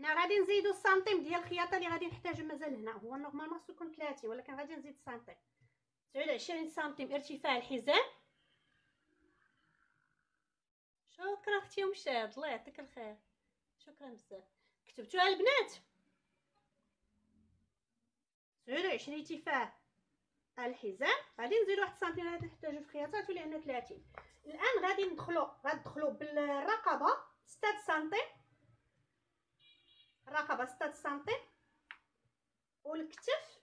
حنا غادي نزيدو السنتيم ديال الخياطه اللي غادي نحتاجو. مازال هنا هو نورمالمون خصو يكون 30 ولكن غادي نزيد سنتيم. 29 سنتيم ارتفاع الحزام. شكرا اختي مشاد، الله يعطيك الخير، شكرا بزاف. كتبتوها البنات؟ 29 ارتفاع الحزام. غادي نزيد واحد السنتيم غادي نحتاجو في الخياطه لان 30. الان غادي غندخلو بالرقبه 6 سنتيم، الرقبه 6 سنتيم، والكتف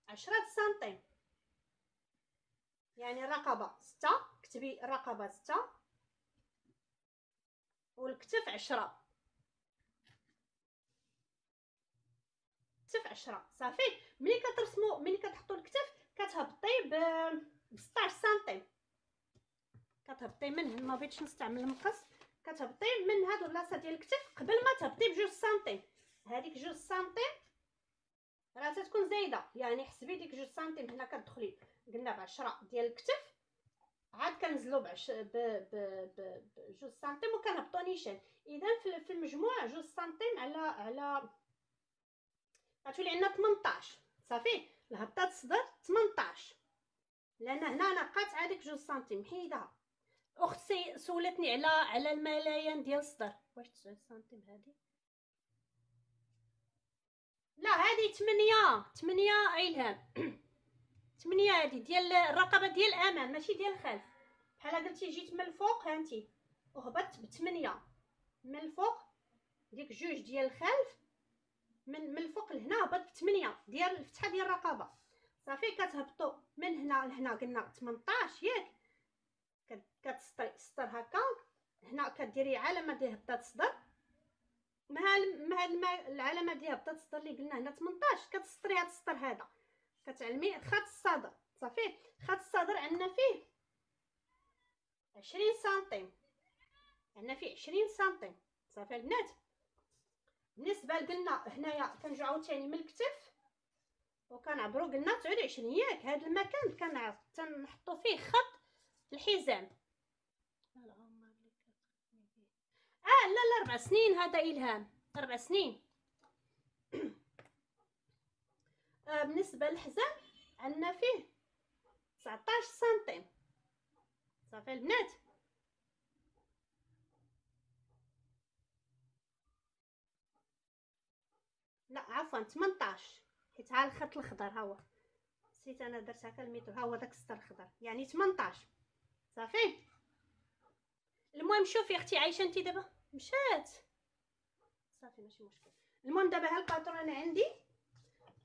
10 سنتيم. يعني الرقبه 6، كتبي الرقبه 6 والكتف 10. كتف 10 صافي. ملي كترسمو، ملي كتحطوا الكتف كتهبطي ب 16 سنتيم. كتهبطي من هنا، ما بغيتش نستعمل المقص، كتهبطي من هاد البلاصه ديال الكتف قبل ما تهبطي بجوج سنتيم. هذيك جوج سنتيم راه تتكون زايده، يعني حسبي ديك جوج سنتيم هنا كتدخلي قلنا ب 10 ديال الكتف، عاد كنزلو بجوج سنتيم وكنهبطو نيشان. اذا في المجموع جوج سنتيم على غتولي عندنا 18 صافي. الهبطه الصدر 18، لان هنا نقات هذيك جوج سنتيم حيدها. اختي سولتني على الملايين ديال الصدر، واش 9 سنتيم هذه؟ لا هذه 8 ايلهام. 8 هذه ديال الرقبه ديال الامام ماشي ديال الخلف. بحال قلتي جيت من الفوق هانتي وهبطت ب8 من الفوق، ديك جوج ديال الخلف من الفوق لهنا هبط ب8 ديال الفتحه ديال الرقبه صافي. كتهبطوا من هنا لهنا قلنا 18 ياك. كتسطري السطر هكا، هنا كديري علامه ديال هبطه الصدر، مع العلامه ديال هبطه الصدر اللي قلنا هنا 18 كتسطري هذا السطر هذا، كتعلمي خط الصدر صافي. خط الصدر عندنا فيه 20 سنتيم، عندنا فيه 20 سنتيم صافي البنات. بالنسبه قلنا هنايا كنجيو عاوتاني من الكتف وكنعبروا قلنا 29 ياك. هذا المكان تنحطوا فيه خط الحزام. لا 4 سنين هذا إلهام، 4 سنين. بالنسبه للحزام عندنا فيه 19 سنتيم صافي البنات. لا عفوا 18، حيت ها الخط الخضر ها هو، نسيت انا درت هكا المتر، ها هو داك السطر الخضر يعني 18 صافي. المهم شوفي اختي عايشه انت دابا مشات صافي ماشي مشكل. المهم دابا ها الباترون عندي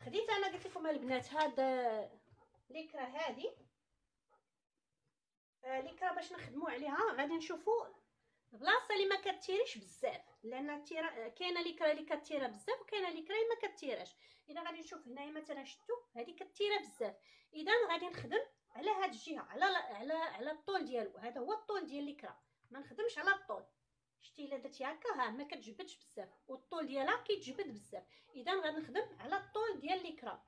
خديت انا قلت لكم البنات هاد ليكرا هادي ليكرا باش نخدموا عليها. غادي نشوفوا البلاصه اللي ما كتيريش بزاف، لان كاينه ليكرا اللي كتيرا بزاف وكاينه ليكرا اللي ما كتيراش. اذا غادي نشوف هنايا مثلا شفتوا هذه كتيرا بزاف، اذا غادي نخدم على هاد الجهه على الطول ديالو. هذا هو الطول ديال ليكرا، ما نخدمش على الطول. شتي الا درتي هكا ها ما كتجبدش بزاف والطول ديالها كيتجبد بزاف. اذا غادي نخدم على الطول ديال ليكرا.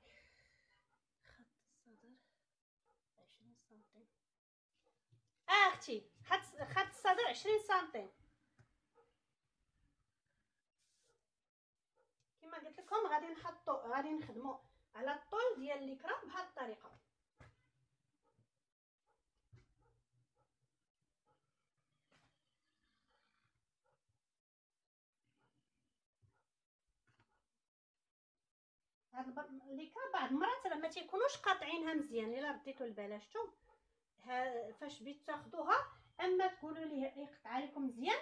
خط الصدر 20 سنتيم. اختي خط الصدر 20 سنتيم كما قلت لكم. غادي نخدموا على الطول ديال الليكرا بهذه الطريقه. هاد الليكرا بعض المرات راه ما تيكونوش قاطعينها مزيان. الا رديتو البال شفتوا فاش بيت تاخذوها، اما تقولوا ليه يقطع لكم مزيان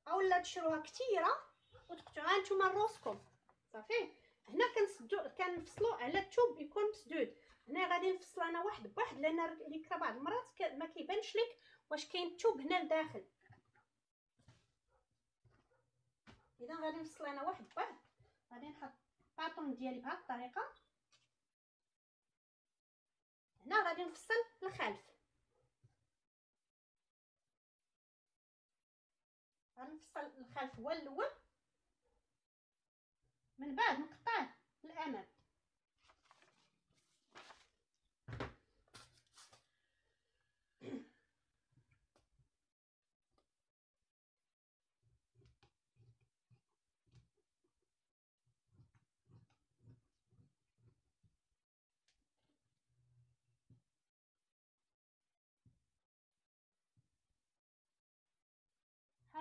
اولا تشروها كثيره وتقطعوها نتوما لروسكم صافي. هنا كنفصلوا على الثوب يكون مسدود. هنا غادي نفصل انا واحد بواحد، لان الليكرا بعض المرات ما كيبانش لك واش كاين الثوب هنا لداخل. اذا غادي نفصل انا واحد بواحد. غادي نحط الباطون ديالي بهذه الطريقه. هنا غادي نفصل الخلف، غنفصل الخلف هو الاول، من بعد نقطع الامام.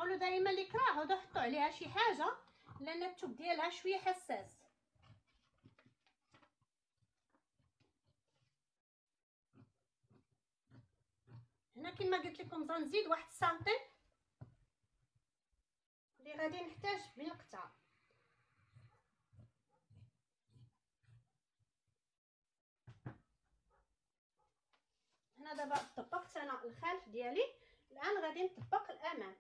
نقولوا دائما ليكرا عاودوا حطوا عليها شي حاجه لان الثوب ديالها شويه حساس. هنا كما قلت لكم غنزيد واحد السنتيم اللي غادي نحتاج بالقطعه. هنا دابا طبقت انا الخلف ديالي، الان غادي نطبق الامام.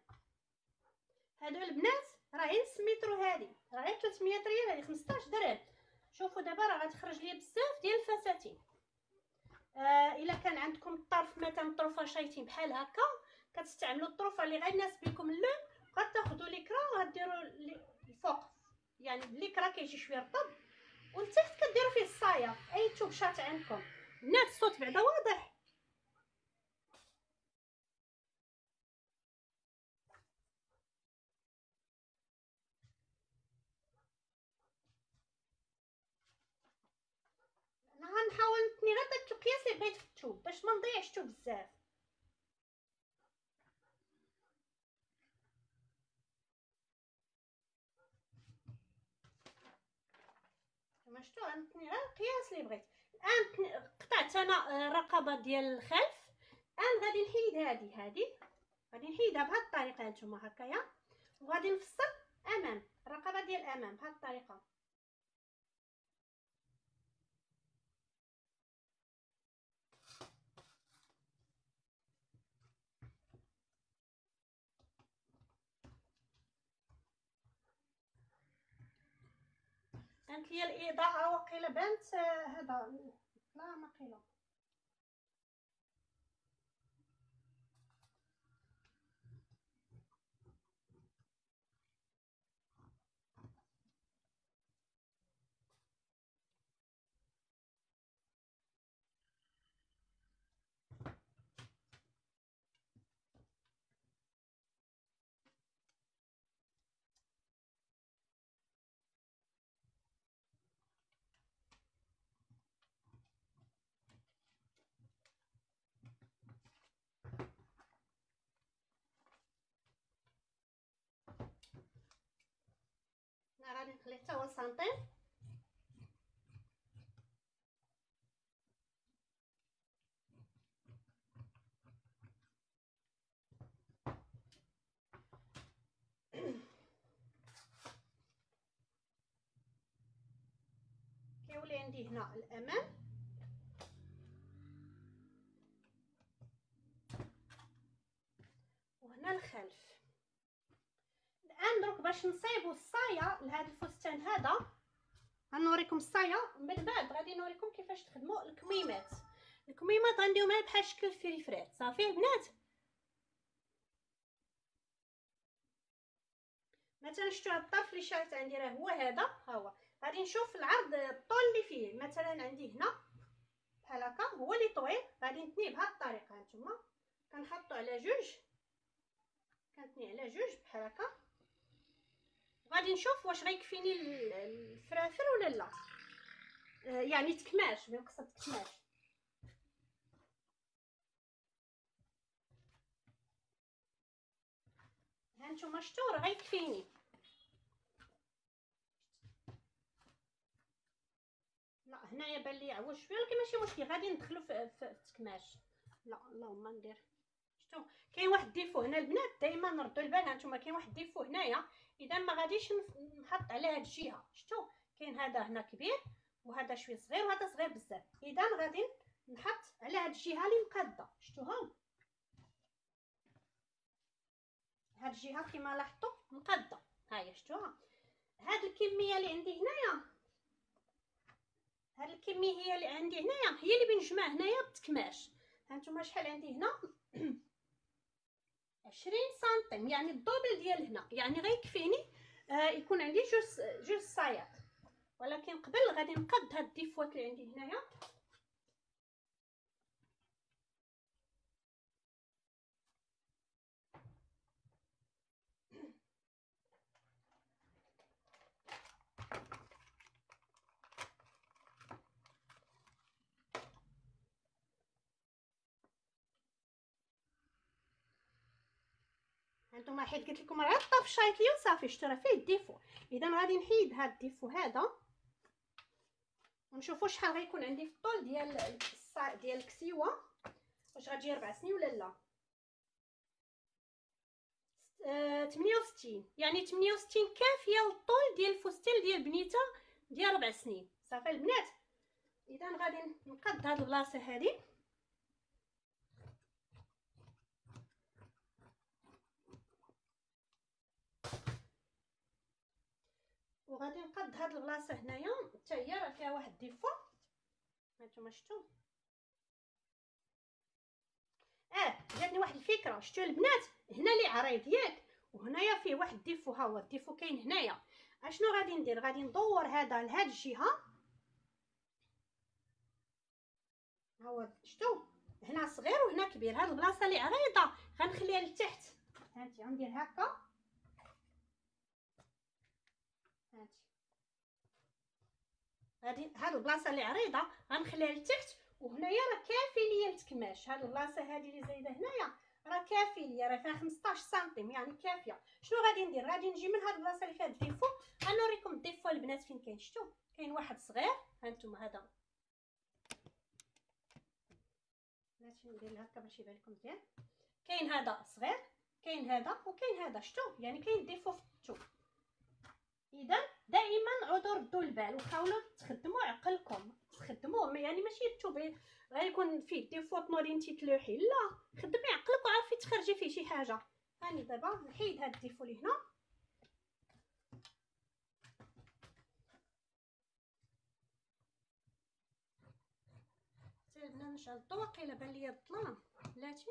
هادو البنات راهي نص متر، هادي راهي 300 ريال، هادي 15 درهم. شوفوا دابا راه غتخرج ليا بزاف ديال الفساتين. الا كان عندكم الطرف مثلا طرفه شايتين بحال هكا، كتستعملوا الطرفه اللي غير يناسب لكم اللون، غتاخذوا ليكرا وغديروا الفوق، يعني الليكرا كيجي شويه رطب، والتحت كديروا فيه الصايه. اي ثوب شات عندكم. البنات الصوت بعدا واضح؟ انا غنحاول نتني غير داك القياس اللي بغيت في الثوب باش ما نضيعش الثوب بزاف. كما شفتوا غنتني غير القياس اللي بغيت. الان قطعت انا الرقبه ديال الخلف. الان غادي نحيد هذه غادي نحيدها بهذه الطريقه هانتوما هكايا، وغادي نفصل امام الرقبه ديال الامام بهذه الطريقه. كانت ليا الاضاءه وقيله بانت هذا لا ما قيله. انا غادي نخلي حتى هو سنتيم. كيولي عندي هنا الامام وهنا الخلف. الان دروك باش نصايبوا الصايه لهذا الفستان هذا، غنوريكم الصايه من بعد غادي نوريكم كيفاش تخدموا الكميمات. الكميمات غنديرو معاها بحال شكل الفريفرات. صافي البنات، مثلا شفتوا هذا الطرف اللي شارت عندي راه هو هذا، ها هو. غادي نشوف العرض الطول اللي فيه، مثلا عندي هنا بحال هكا هو اللي طويل، غادي نتنيه بهذه الطريقه. هانتوما كنحطوا على جوج، كنتني على جوج بحال هكا، غادي نشوف واش غيكفيني الفرافر ولا لا. يعني تكماش، بنقصد تكماش. هانتوما شفتوا راه غيكفيني. لا هنايا بان لي عوج شويه، ولكن ماشي مشكل، غادي ندخلو في التكماش. لا اللهم ندير. شفتوا كاين واحد ديفو هنا البنات، دائما نردوا البال. هانتوما كاين واحد ديفو هنايا، اذا ما غاديش نحط على هاد الجهه. شفتوا كاين هذا هنا كبير وهذا شويه صغير وهذا صغير بزاف، اذا غادي نحط على هاد الجهه اللي مقاده. شفتوها هاد الجهه كما لاحظتوا مقاده، ها هي شفتوها. هاد الكميه اللي عندي هنايا، هاد الكميه اللي عندي هنايا هي اللي بنجمع هنايا بالتكماش. هانتوما شحال عندي هنا 20 سنتيم، يعني الدوبل ديال هنا، يعني غيكفيني يكون عندي جوج صايات. ولكن قبل غادي نقد هاد الديفوات اللي عندي هنايا. هانتوما حيت قلت لكم راه طفشات لي وصافي شتو راه فيه الديفو. اذا غادي نحيد هاد الديفو هذا ونشوفوا شحال غيكون عندي في الطول ديال الكسيوه، واش غتجي 4 سنين ولا لا. 68 يعني 68 كافيه للطول ديال الفستان ديال بنيته ديال 4 سنين. صافي البنات، اذا غادي نقاد هاد البلاصه هادي وغادي نقاد هاد البلاصه هنايا حتى هي راه فيها واحد الديفو. هانتوما شفتوا جاتني واحد الفكره. شفتوا البنات هنا اللي عريض ياك وهنايا فيه واحد الديفو، ها هو الديفو كاين هنايا. اشنو غادي ندير؟ غادي ندور هذا لهاد الجهه، ها هو شفتوا هنا صغير وهنا كبير. هاد البلاصه اللي عريضه غنخليها لتحت، هانتي غندير هكا، هانتي غادي هاد البلاصه اللي عريضه غنخليها لتحت، وهنايا راه كافي ليا التكماش. هاد البلاصه هادي اللي زايده هنايا راه كافي ليا، راه فيها 15 سنتيم يعني كافيه. شنو غادي ندير؟ غادي نجي من هاد البلاصه اللي فيها الديفو، غنوريكم الديفو البنات فين كاين. شفتوا كاين واحد صغير، هانتوما هذا بلاتي ندير هكا باش يبان لكم مزيان. كاين هذا صغير، كاين هذا وكاين هذا. شفتوا يعني كاين ديفو في التو. اذا دائما عودوا ردوا البال وحاولوا تخدموا عقلكم، تخدموا يعني ماشي التوبي غيكون فيه ديفو تنوضي انت تلوحي، لا خدمي عقلك وعرفي تخرجي فيه شي حاجه. هاني دابا نحيد هاد الديفو اللي هنا، سير بنا نشعل الضوء. قيله بان ليا الظلام بلاتي.